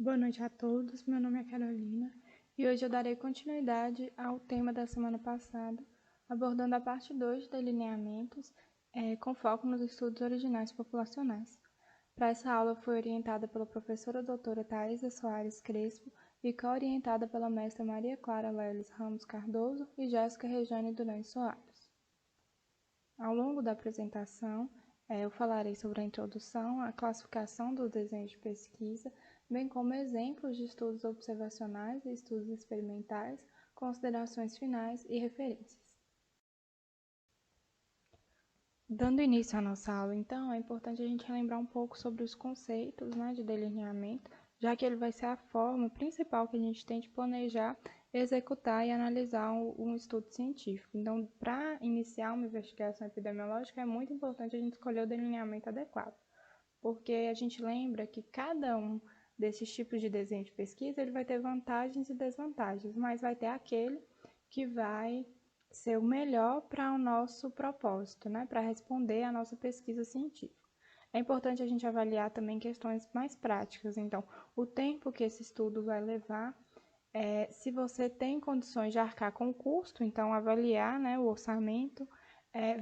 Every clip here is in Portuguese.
Boa noite a todos, meu nome é Carolina e hoje eu darei continuidade ao tema da semana passada, abordando a parte 2 de delineamentos, com foco nos estudos originais populacionais. Para essa aula foi orientada pela professora doutora Thaisa Soares Crespo e co-orientada pela mestra Maria Clara Leles Ramos Cardoso e Jéssica Rejane Durães Soares. Ao longo da apresentação, eu falarei sobre a introdução, a classificação dos desenhos de pesquisa, bem como exemplos de estudos observacionais e estudos experimentais, considerações finais e referências. Dando início à nossa aula, então, é importante a gente relembrar um pouco sobre os conceitos de delineamento, já que ele vai ser a forma principal que a gente tem de planejar, executar e analisar um estudo científico. Então, para iniciar uma investigação epidemiológica, é muito importante a gente escolher o delineamento adequado, porque a gente lembra que cada um desses tipos de desenho de pesquisa ele vai ter vantagens e desvantagens, mas vai ter aquele que vai ser o melhor para o nosso propósito, para responder à nossa pesquisa científica. É importante a gente avaliar também questões mais práticas, então, o tempo que esse estudo vai levar, se você tem condições de arcar com o custo, então avaliar o orçamento,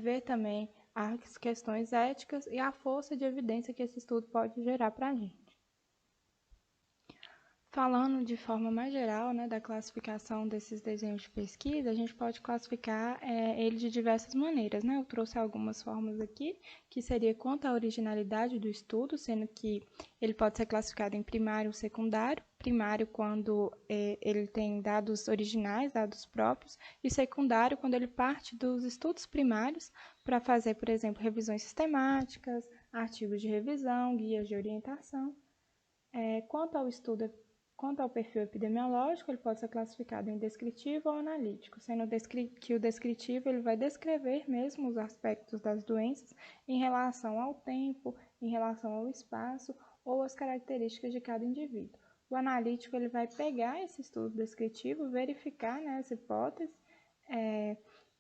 ver também as questões éticas e a força de evidência que esse estudo pode gerar para a gente. Falando de forma mais geral, da classificação desses desenhos de pesquisa, a gente pode classificar ele de diversas maneiras, Eu trouxe algumas formas aqui, que seria quanto à originalidade do estudo, sendo que ele pode ser classificado em primário ou secundário. Primário quando ele tem dados originais, dados próprios, e secundário quando ele parte dos estudos primários para fazer, por exemplo, revisões sistemáticas, artigos de revisão, guias de orientação. Quanto ao perfil epidemiológico, ele pode ser classificado em descritivo ou analítico, sendo que o descritivo ele vai descrever mesmo os aspectos das doenças em relação ao tempo, em relação ao espaço ou as características de cada indivíduo. O analítico ele vai pegar esse estudo descritivo, verificar as hipóteses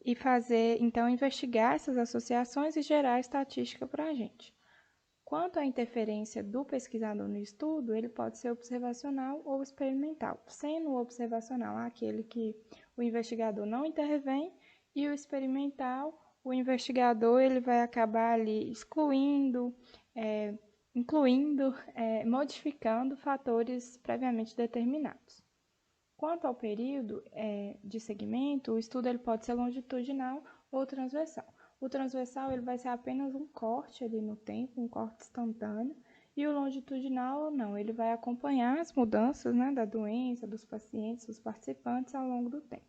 e fazer, então, investigar essas associações e gerar estatística para a gente. Quanto à interferência do pesquisador no estudo, ele pode ser observacional ou experimental, sendo o observacional aquele que o investigador não intervém e o experimental, o investigador ele vai acabar ali excluindo, incluindo, modificando fatores previamente determinados. Quanto ao período de segmento, o estudo ele pode ser longitudinal ou transversal. O transversal ele vai ser apenas um corte ali no tempo, um corte instantâneo, e o longitudinal não, ele vai acompanhar as mudanças da doença, dos pacientes, dos participantes ao longo do tempo.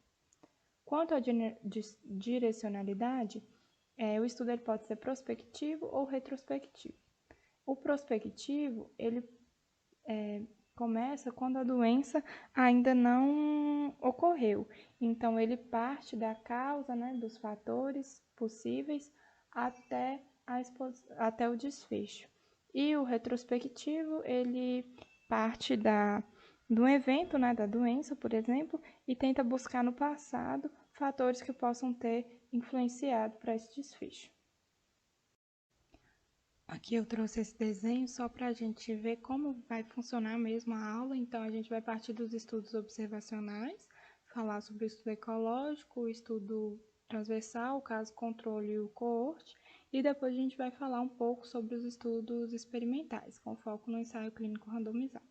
Quanto à direcionalidade, o estudo ele pode ser prospectivo ou retrospectivo. O prospectivo, ele começa quando a doença ainda não ocorreu. Então, ele parte da causa, dos fatores possíveis até o desfecho. E o retrospectivo, ele parte do evento, da doença, por exemplo, e tenta buscar no passado fatores que possam ter influenciado para esse desfecho. Aqui eu trouxe esse desenho só para a gente ver como vai funcionar mesmo a aula. Então, a gente vai partir dos estudos observacionais, falar sobre o estudo ecológico, o estudo transversal, o caso controle e o coorte, e depois a gente vai falar um pouco sobre os estudos experimentais, com foco no ensaio clínico randomizado.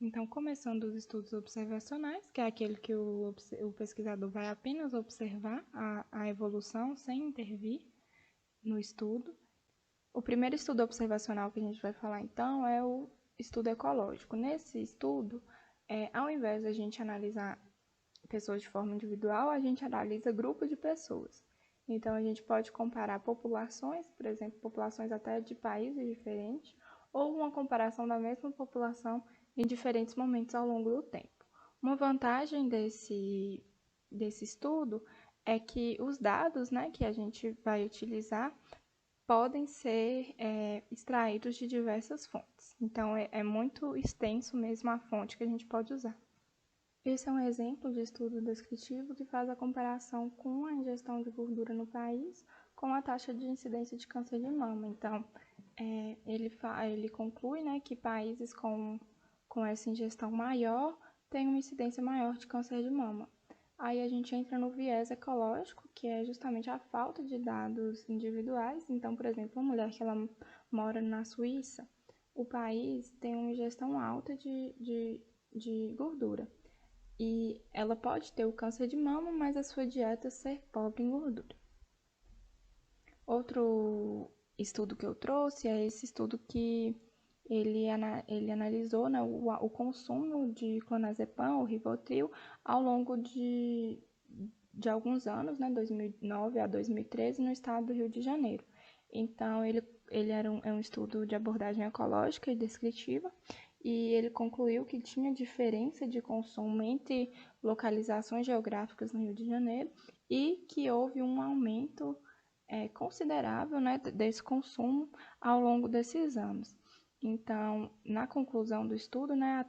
Então, começando os estudos observacionais, que é aquele que o pesquisador vai apenas observar a evolução sem intervir no estudo. O primeiro estudo observacional que a gente vai falar, então, é o estudo ecológico. Nesse estudo, ao invés de a gente analisar pessoas de forma individual, a gente analisa grupos de pessoas. Então, a gente pode comparar populações, por exemplo, populações até de países diferentes, ou uma comparação da mesma população em diferentes momentos ao longo do tempo. Uma vantagem desse estudo é que os dados que a gente vai utilizar podem ser extraídos de diversas fontes. Então, é muito extenso mesmo a fonte que a gente pode usar. Esse é um exemplo de estudo descritivo que faz a comparação com a ingestão de gordura no país com a taxa de incidência de câncer de mama. Então, ele conclui que países com com essa ingestão maior tem uma incidência maior de câncer de mama. Aí a gente entra no viés ecológico, que é justamente a falta de dados individuais. Então, por exemplo, uma mulher que ela mora na Suíça, o país tem uma ingestão alta de gordura. E ela pode ter o câncer de mama, mas a sua dieta ser pobre em gordura. Outro estudo que eu trouxe é esse estudo que ele analisou, né, o consumo de clonazepam, o Rivotril, ao longo de alguns anos, né, 2009 a 2013, no estado do Rio de Janeiro. Então, ele é um estudo de abordagem ecológica e descritiva, e ele concluiu que tinha diferença de consumo entre localizações geográficas no Rio de Janeiro e que houve um aumento considerável, né, desse consumo ao longo desses anos. Então, na conclusão do estudo, né,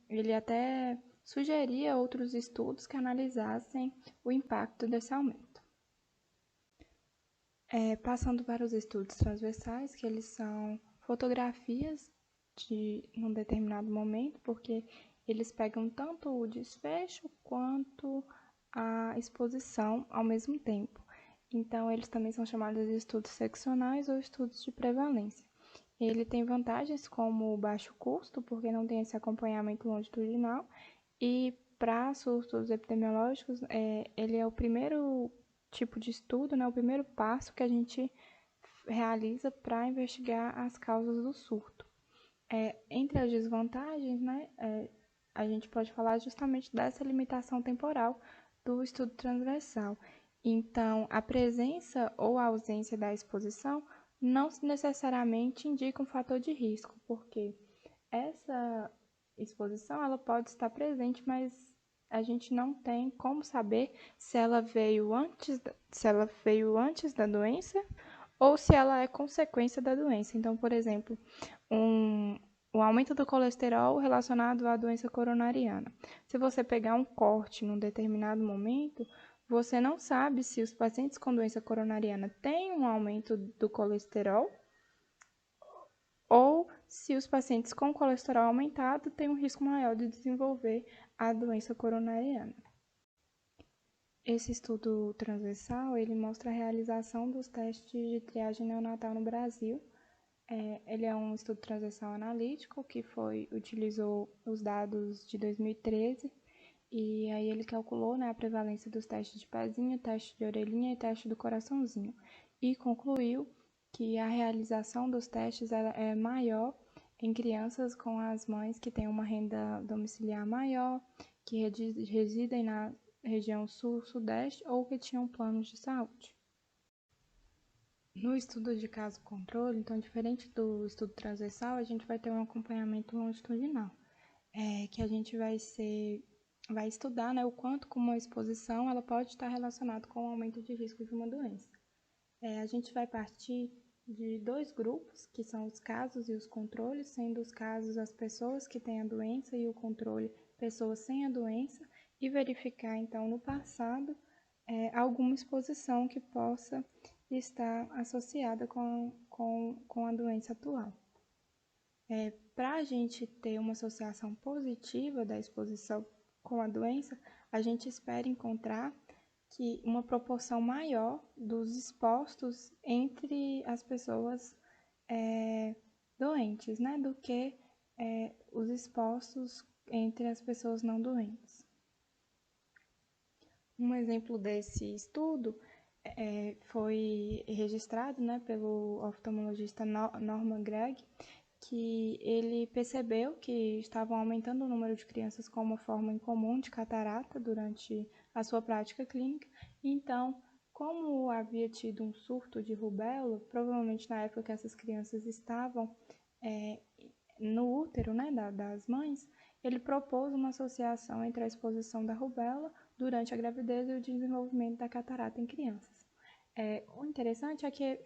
ele até sugeria outros estudos que analisassem o impacto desse aumento. Passando para os estudos transversais, que eles são fotografias de um determinado momento, porque eles pegam tanto o desfecho quanto a exposição ao mesmo tempo. Então, eles também são chamados de estudos seccionais ou estudos de prevalência. Ele tem vantagens como o baixo custo, porque não tem esse acompanhamento longitudinal, e para surtos epidemiológicos, ele é o primeiro tipo de estudo, né, o primeiro passo que a gente realiza para investigar as causas do surto. Entre as desvantagens, né, a gente pode falar justamente dessa limitação temporal do estudo transversal. Então, a presença ou a ausência da exposição não necessariamente indica um fator de risco, porque essa exposição ela pode estar presente, mas a gente não tem como saber se ela veio antes da doença ou se ela é consequência da doença. Então, por exemplo, o aumento do colesterol relacionado à doença coronariana. Se você pegar um corte num determinado momento, você não sabe se os pacientes com doença coronariana têm um aumento do colesterol ou se os pacientes com colesterol aumentado têm um risco maior de desenvolver a doença coronariana. Esse estudo transversal, ele mostra a realização dos testes de triagem neonatal no Brasil. Ele é um estudo transversal analítico que utilizou os dados de 2013 e aí ele calculou, né, a prevalência dos testes de pezinho, teste de orelhinha e teste do coraçãozinho e concluiu que a realização dos testes é maior em crianças com as mães que têm uma renda domiciliar maior, que residem na região sul-sudeste ou que tinham planos de saúde. No estudo de caso controle, então, diferente do estudo transversal, a gente vai ter um acompanhamento longitudinal, que a gente vai estudar, né, o quanto que uma exposição ela pode estar relacionada com o aumento de risco de uma doença. A gente vai partir de dois grupos, que são os casos e os controles, sendo os casos as pessoas que têm a doença e o controle pessoas sem a doença, e verificar, então, no passado, alguma exposição que possa estar associada com a doença atual. Para a gente ter uma associação positiva da exposição com a doença, a gente espera encontrar que uma proporção maior dos expostos entre as pessoas doentes, né, do que os expostos entre as pessoas não doentes. Um exemplo desse estudo foi registrado, né, pelo oftalmologista Norman Gregg, que ele percebeu que estavam aumentando o número de crianças com uma forma incomum de catarata durante a sua prática clínica. Então, como havia tido um surto de rubéola, provavelmente na época que essas crianças estavam no útero, né, das mães, ele propôs uma associação entre a exposição da rubéola durante a gravidez e o desenvolvimento da catarata em crianças. O interessante é que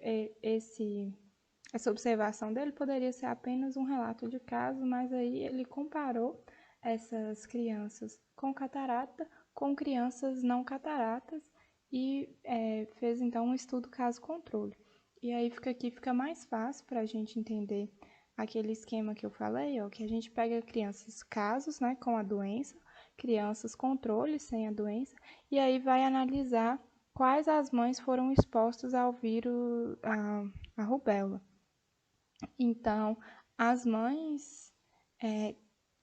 essa observação dele poderia ser apenas um relato de caso, mas aí ele comparou essas crianças com catarata com crianças não cataratas e fez então um estudo caso-controle. E aí fica mais fácil para a gente entender aquele esquema que eu falei, ó, que a gente pega crianças casos, né, com a doença, crianças controle sem a doença, e aí vai analisar quais as mães foram expostas ao vírus, a rubéola. Então, as mães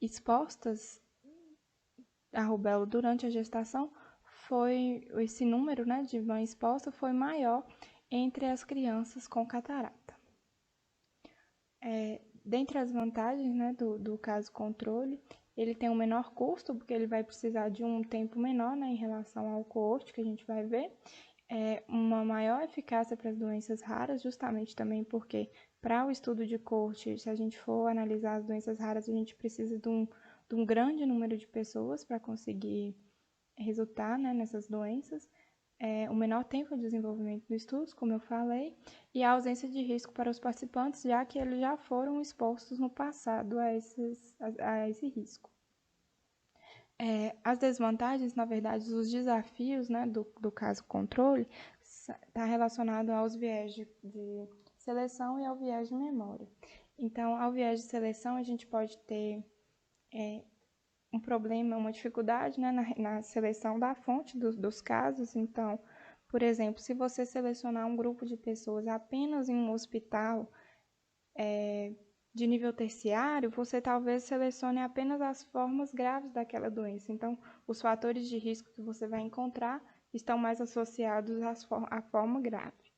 expostas à rubéola durante a gestação esse número, né, de mães expostas foi maior entre as crianças com catarata. Dentre as vantagens, né, do caso controle, ele tem um menor custo, porque ele vai precisar de um tempo menor, né, em relação ao coorte que a gente vai ver, uma maior eficácia para as doenças raras, justamente também porque para o estudo de coorte, se a gente for analisar as doenças raras, a gente precisa de um grande número de pessoas para conseguir resultar, né, nessas doenças. O menor tempo de desenvolvimento dos estudos, como eu falei, e a ausência de risco para os participantes, já que eles já foram expostos no passado a esse risco. As desvantagens, na verdade, os desafios, né, do caso controle, está relacionado aos viés de seleção e ao viés de memória. Então, ao viés de seleção, a gente pode ter um problema, uma dificuldade, né, na seleção da fonte dos casos. Então, por exemplo, se você selecionar um grupo de pessoas apenas em um hospital de nível terciário, você talvez selecione apenas as formas graves daquela doença. Então, os fatores de risco que você vai encontrar estão mais associados à forma grave.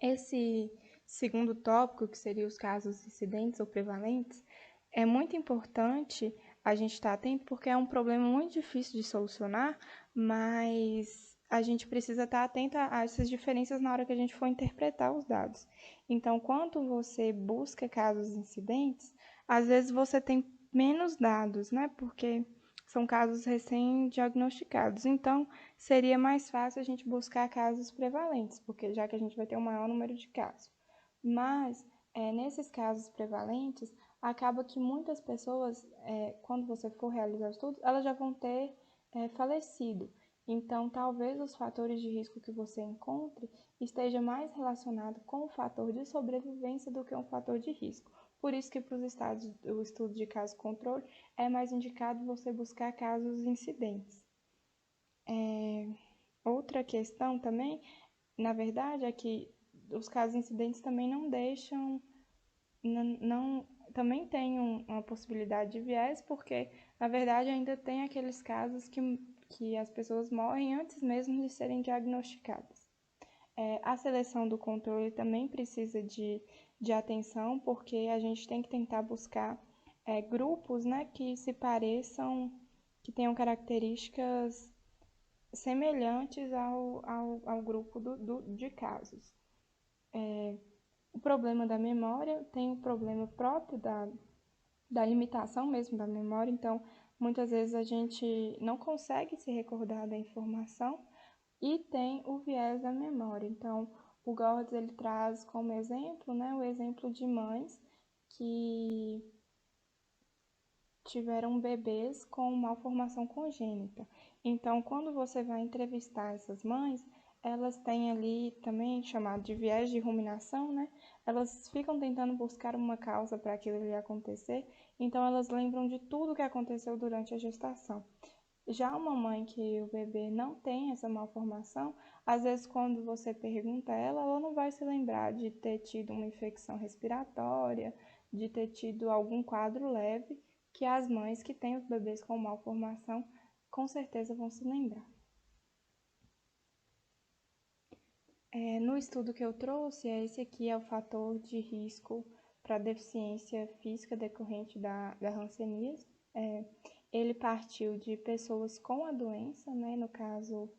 Esse segundo tópico, que seria os casos incidentes ou prevalentes, é muito importante a gente estar atento porque é um problema muito difícil de solucionar, mas a gente precisa estar atento a essas diferenças na hora que a gente for interpretar os dados. Então, quando você busca casos incidentes, às vezes você tem menos dados, né? Porque são casos recém-diagnosticados. Então, seria mais fácil a gente buscar casos prevalentes, porque já que a gente vai ter um maior número de casos. Mas, nesses casos prevalentes, acaba que muitas pessoas, quando você for realizar estudos, elas já vão ter falecido. Então, talvez os fatores de risco que você encontre esteja mais relacionado com o fator de sobrevivência do que um fator de risco. Por isso que para os estados, o estudo de caso controle é mais indicado você buscar casos incidentes. Outra questão também, na verdade, é que os casos incidentes também não deixam, também tem uma possibilidade de viés, porque, na verdade, ainda tem aqueles casos que as pessoas morrem antes mesmo de serem diagnosticadas. A seleção do controle também precisa de atenção, porque a gente tem que tentar buscar grupos, né, que se pareçam, que tenham características semelhantes ao grupo de casos. O problema da memória tem o problema próprio da limitação mesmo da memória, então muitas vezes a gente não consegue se recordar da informação, e tem o viés da memória. Então, o Gordes ele traz como exemplo, né, o exemplo de mães que tiveram bebês com malformação congênita. Então, quando você vai entrevistar essas mães, elas têm ali também chamado de viés de ruminação, né? Elas ficam tentando buscar uma causa para aquilo ali acontecer, então elas lembram de tudo que aconteceu durante a gestação. Já uma mãe que o bebê não tem essa malformação, às vezes quando você pergunta a ela, ela não vai se lembrar de ter tido uma infecção respiratória, de ter tido algum quadro leve, que as mães que têm os bebês com malformação com certeza vão se lembrar. No estudo que eu trouxe, esse aqui é o fator de risco para deficiência física decorrente da hanseníase. Ele partiu de pessoas com a doença, né, no caso,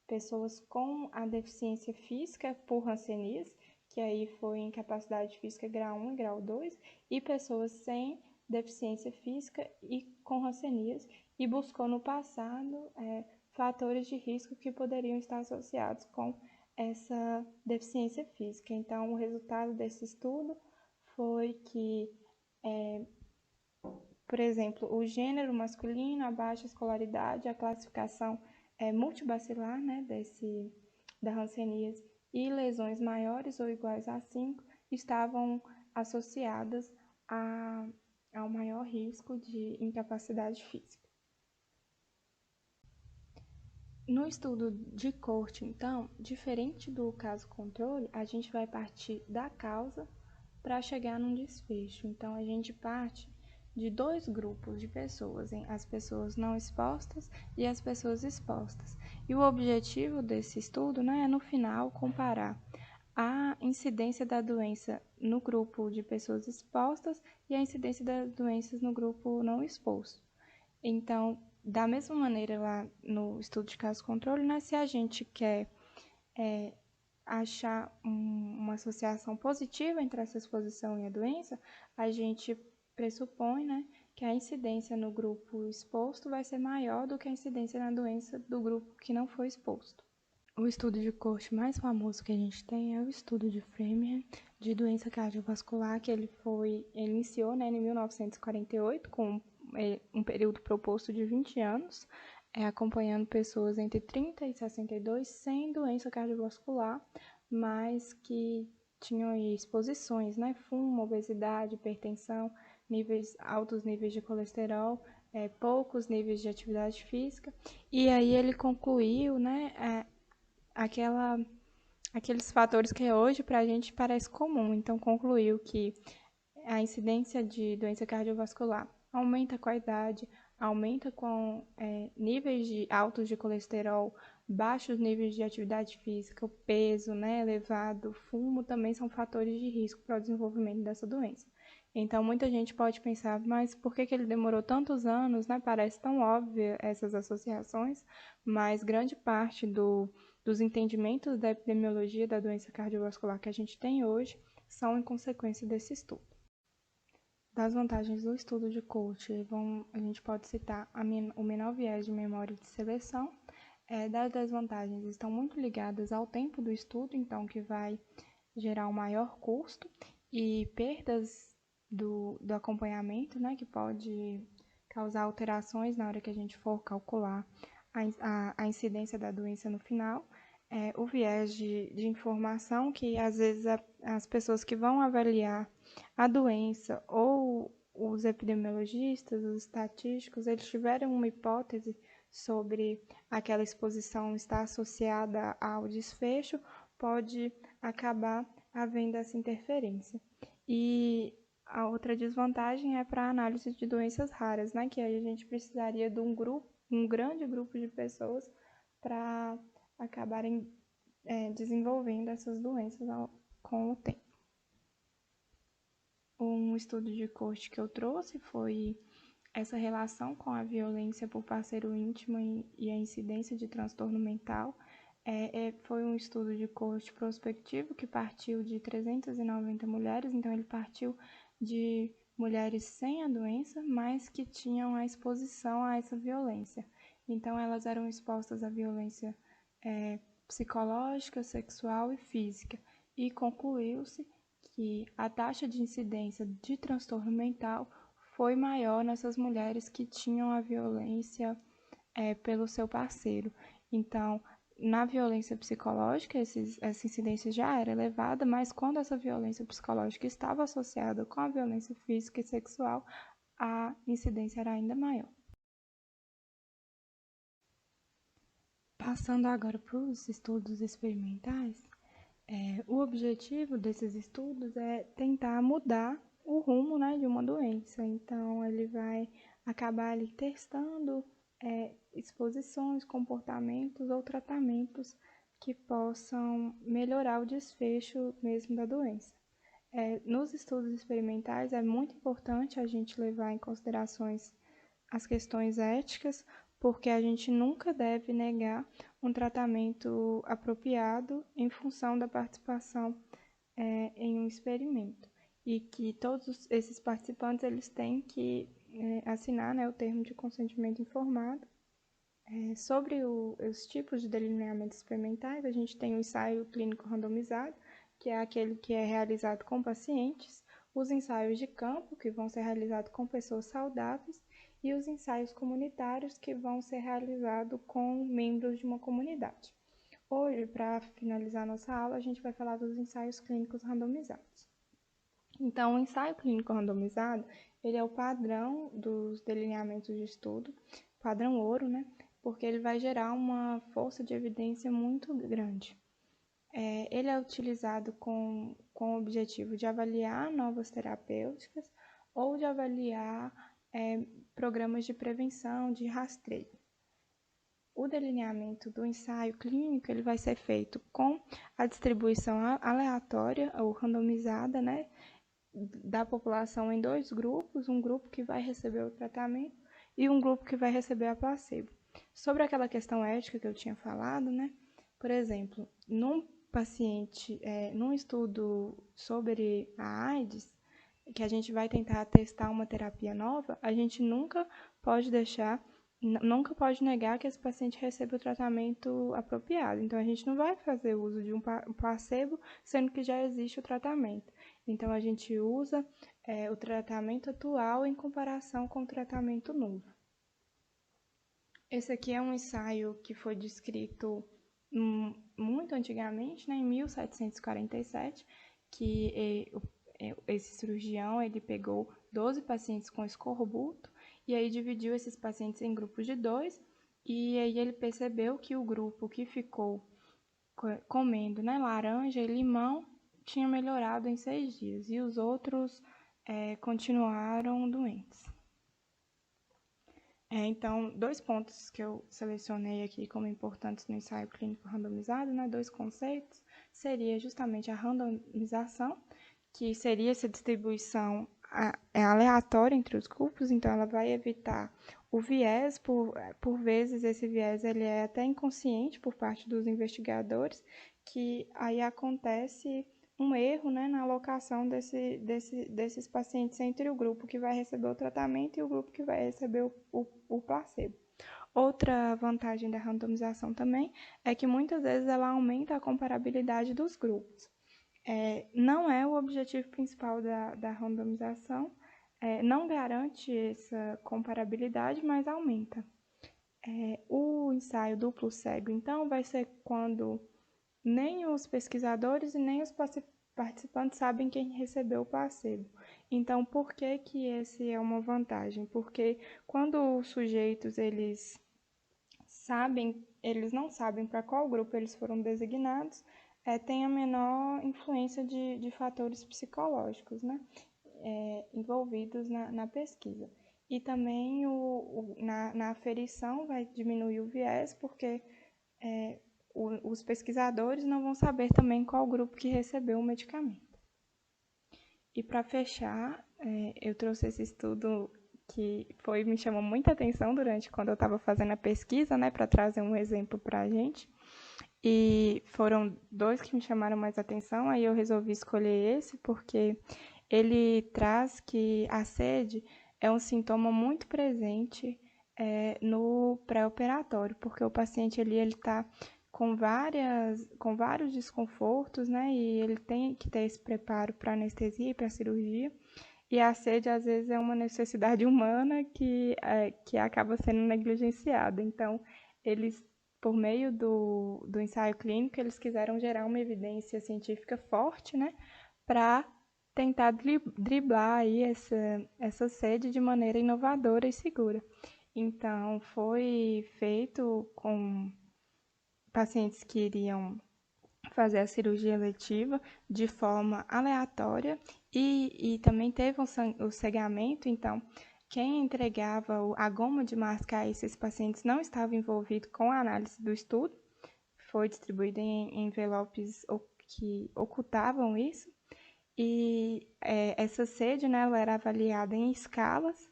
pessoas com a deficiência física por hanseníase, que aí foi incapacidade física grau 1 e grau 2, e pessoas sem deficiência física e com hanseníase, e buscou no passado fatores de risco que poderiam estar associados com essa deficiência física. Então, o resultado desse estudo foi que, por exemplo, o gênero masculino, a baixa escolaridade, a classificação multibacilar, né, da hanseníase, e lesões maiores ou iguais a 5 estavam associadas ao maior risco de incapacidade física. No estudo de corte, então, diferente do caso controle, a gente vai partir da causa para chegar num desfecho. Então, a gente parte de dois grupos de pessoas, as pessoas não expostas e as pessoas expostas. E o objetivo desse estudo, né, é, no final, comparar a incidência da doença no grupo de pessoas expostas e a incidência das doenças no grupo não exposto. Então, da mesma maneira lá no estudo de caso controle, né, se a gente quer achar uma associação positiva entre essa exposição e a doença, a gente pressupõe, né, que a incidência no grupo exposto vai ser maior do que a incidência na doença do grupo que não foi exposto. O estudo de corte mais famoso que a gente tem é o estudo de Framingham de doença cardiovascular, que ele iniciou, né, em 1948 com um período proposto de 20 anos, acompanhando pessoas entre 30 e 62 sem doença cardiovascular, mas que tinham exposições, né, fumo, obesidade, hipertensão, altos níveis de colesterol, poucos níveis de atividade física, e aí ele concluiu, né, aqueles fatores que hoje para a gente parece comum. Então, concluiu que a incidência de doença cardiovascular aumenta com a idade, aumenta com níveis altos de colesterol, baixos níveis de atividade física, o peso, né, elevado, fumo também são fatores de risco para o desenvolvimento dessa doença. Então, muita gente pode pensar, mas por que ele demorou tantos anos, né? Parece tão óbvio essas associações, mas grande parte dos entendimentos da epidemiologia da doença cardiovascular que a gente tem hoje são em consequência desse estudo. Das vantagens do estudo de coach, a gente pode citar o menor viés de memória de seleção. Das desvantagens estão muito ligadas ao tempo do estudo, então que vai gerar um maior custo e perdas do acompanhamento, né, que pode causar alterações na hora que a gente for calcular a incidência da doença no final. O viés de informação, que às vezes as pessoas que vão avaliar a doença ou os epidemiologistas, os estatísticos, eles tiveram uma hipótese sobre aquela exposição estar associada ao desfecho, pode acabar havendo essa interferência. E a outra desvantagem é para a análise de doenças raras, né? Que aí a gente precisaria de um grande grupo de pessoas para acabarem desenvolvendo essas doenças com o tempo. Um estudo de coach que eu trouxe foi essa relação com a violência por parceiro íntimo e a incidência de transtorno mental. Foi um estudo de coach prospectivo que partiu de 390 mulheres, então ele partiu de mulheres sem a doença, mas que tinham a exposição a essa violência. Então elas eram expostas à violência psicológica, sexual e física, e concluiu-se que a taxa de incidência de transtorno mental foi maior nessas mulheres que tinham a violência pelo seu parceiro. Então, na violência psicológica, essa incidência já era elevada, mas quando essa violência psicológica estava associada com a violência física e sexual, a incidência era ainda maior. Passando agora para os estudos experimentais, o objetivo desses estudos é tentar mudar o rumo, né, de uma doença. Então, ele vai acabar ali testando exposições, comportamentos ou tratamentos que possam melhorar o desfecho mesmo da doença. Nos estudos experimentais, é muito importante a gente levar em considerações as questões éticas, porque a gente nunca deve negar um tratamento apropriado em função da participação em um experimento. E que todos esses participantes eles têm que assinar, né, o termo de consentimento informado. Sobre os tipos de delineamentos experimentais, a gente tem o ensaio clínico randomizado, que é aquele que é realizado com pacientes, os ensaios de campo, que vão ser realizados com pessoas saudáveis, e os ensaios comunitários, que vão ser realizados com membros de uma comunidade. Hoje, para finalizar nossa aula, a gente vai falar dos ensaios clínicos randomizados. Então, o ensaio clínico randomizado, ele é o padrão dos delineamentos de estudo, padrão ouro, né? Porque ele vai gerar uma força de evidência muito grande. Ele é utilizado com o objetivo de avaliar novas terapêuticas ou de avaliar programas de prevenção, de rastreio. O delineamento do ensaio clínico ele vai ser feito com a distribuição aleatória ou randomizada, né, da população em dois grupos, um grupo que vai receber o tratamento e um grupo que vai receber a placebo. Sobre aquela questão ética que eu tinha falado, né, por exemplo, num paciente, num estudo sobre a AIDS, que a gente vai tentar testar uma terapia nova, a gente nunca pode negar que esse paciente receba o tratamento apropriado. Então, a gente não vai fazer uso de um placebo, sendo que já existe o tratamento. Então, a gente usa o tratamento atual em comparação com o tratamento novo. Esse aqui é um ensaio que foi descrito muito antigamente, né, em 1747, que esse cirurgião ele pegou 12 pacientes com escorbuto e aí dividiu esses pacientes em grupos de 2 e aí ele percebeu que o grupo que ficou comendo, né, laranja e limão tinha melhorado em 6 dias e os outros continuaram doentes. Então, 2 pontos que eu selecionei aqui como importantes no ensaio clínico randomizado, né, 2 conceitos, seria justamente a randomização, que seria essa distribuição aleatória entre os grupos, então ela vai evitar o viés, por vezes esse viés ele é até inconsciente por parte dos investigadores, que aí acontece um erro, né, na alocação desses pacientes entre o grupo que vai receber o tratamento e o grupo que vai receber o placebo. Outra vantagem da randomização também é que muitas vezes ela aumenta a comparabilidade dos grupos. Não é o objetivo principal da randomização, não garante essa comparabilidade, mas aumenta. O ensaio duplo cego, então, vai ser quando nem os pesquisadores e nem os participantes sabem quem recebeu o placebo. Então, por que que esse é uma vantagem? Porque quando os sujeitos eles não sabem para qual grupo eles foram designados, tem a menor influência de fatores psicológicos, né, envolvidos na pesquisa. E também na aferição vai diminuir o viés, porque os pesquisadores não vão saber também qual grupo que recebeu o medicamento. E para fechar, eu trouxe esse estudo que me chamou muita atenção quando eu estava fazendo a pesquisa, né, para trazer um exemplo para a gente. E foram 2 que me chamaram mais atenção, aí eu resolvi escolher esse, porque ele traz que a sede é um sintoma muito presente no pré-operatório, porque o paciente ele está com vários desconfortos, né, e ele tem que ter esse preparo para anestesia e para cirurgia, e a sede às vezes é uma necessidade humana que acaba sendo negligenciada. Então, eles, por meio do ensaio clínico, eles quiseram gerar uma evidência científica forte, né, para tentar driblar aí essa sede de maneira inovadora e segura. Então, foi feito com pacientes que iriam fazer a cirurgia eletiva de forma aleatória e também teve o cegamento, então quem entregava a goma de mascar a esses pacientes não estava envolvido com a análise do estudo, foi distribuído em envelopes que ocultavam isso, e essa sede, né, ela era avaliada em escalas,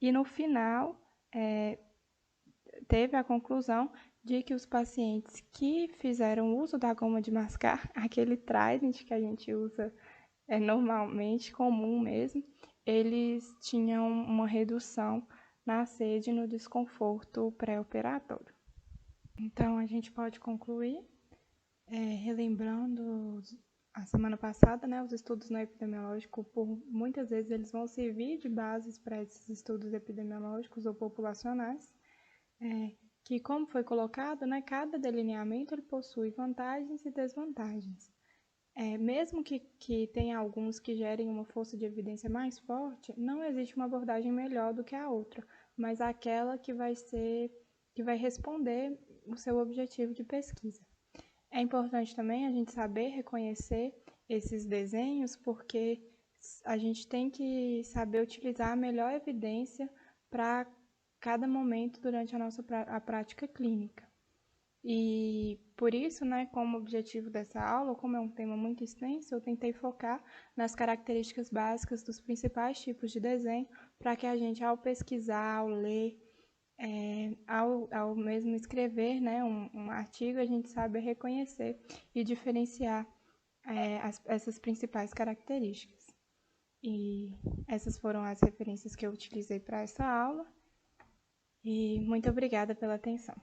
e no final teve a conclusão de que os pacientes que fizeram uso da goma de mascar, aquele Trident que a gente usa normalmente, comum mesmo, eles tinham uma redução na sede e no desconforto pré-operatório. Então, a gente pode concluir, relembrando a semana passada, né, os estudos no epidemiológico, muitas vezes eles vão servir de bases para esses estudos epidemiológicos ou populacionais, que, como foi colocado, né, cada delineamento ele possui vantagens e desvantagens. mesmo que tenha alguns que gerem uma força de evidência mais forte, não existe uma abordagem melhor do que a outra, mas aquela que vai responder o seu objetivo de pesquisa. É importante também a gente saber reconhecer esses desenhos, porque a gente tem que saber utilizar a melhor evidência para cada momento durante a prática clínica. E por isso, né, como objetivo dessa aula, como é um tema muito extenso, eu tentei focar nas características básicas dos principais tipos de desenho, para que a gente, ao pesquisar, ao ler, ao mesmo escrever, né, um artigo, a gente sabe reconhecer e diferenciar essas principais características. E essas foram as referências que eu utilizei para essa aula. E muito obrigada pela atenção.